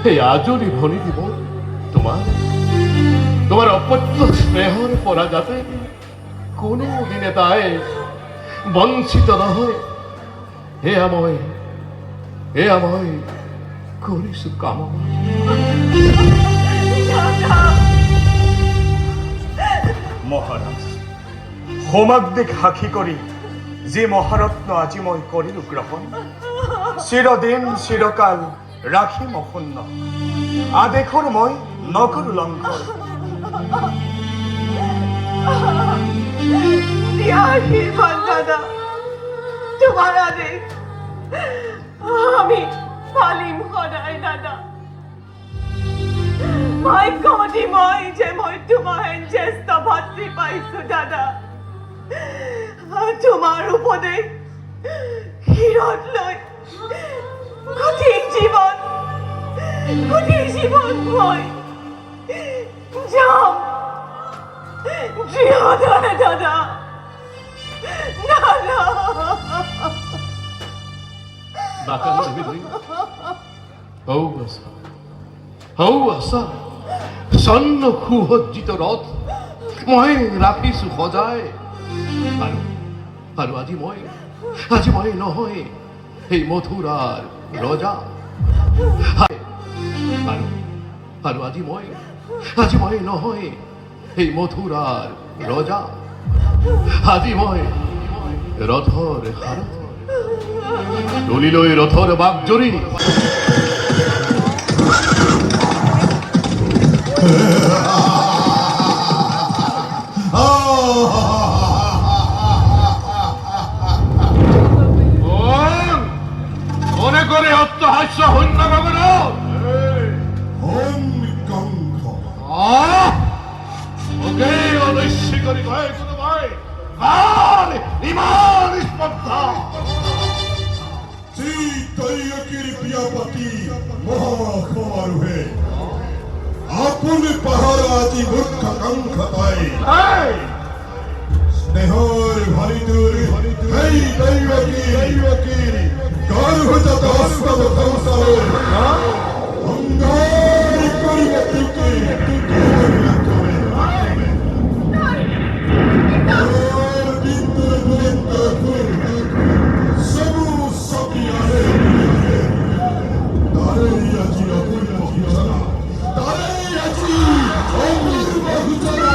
এই আজৰি ভৰি দিব তোমাৰ অপত্য স্নেহৰ পৰা যাতে কোনোদিনে তাই বঞ্চিত নহয়, এয়া মই কৰিছো কামনা। মহাৰাজ, হোমাগ্নিক সাক্ষী কৰি যি মহাৰত্ন আজি মই কৰিলো গ্ৰহণ, চিৰদিন চিৰকাল ৰাখিম অক্ষুণ্ণ, আদেশৰ মই নকৰো লংঘন। দাদা, তোমাৰ আদেশ আমি পালিম সদায় দাদা। ভাগ্যৱতী মই যে মই তোমাৰ জ্যেষ্ঠ ভাতৃ পাইছো দাদা। তোমাৰ উপদেশ শিৰত লৈ গোটেই জীৱন মই যাম দৃঢ়তাৰে দাদা। স্বৰ্ণ সুসজ্জিত ৰথ মই ৰাখিছো সজাই, আৰু আজি মই নহয় এই মথুৰাৰ ৰজা। আৰু আজি মই নহয় এই মথুৰাৰ ৰজা। আজি মই ৰথৰ সাৰথি, তুলিলৈ ৰথৰ বাগজৰি। মনে কৰে অট্টহাস্য শূন্য গগন ওকে অদস্য কৰি কয় কোনোবাই কাল ইমান স্পৰ্ধা। তৈয়কীৰ প্ৰিয়পতি মহাসমাৰোহে আপোন পাহাৰ আজি মূৰ্খ কাংখ পাই স্নেহৰ ভৰিটোৰ সেই তৈয়কীৰ গৰ্ভজাত অস্ত্ৰ সংসাৰৰ অংগাৰ কৰিব তোকে তাৰে আজি অপূৰ্ব সূচনা, তাৰে আজি অমূল্য সূচনা।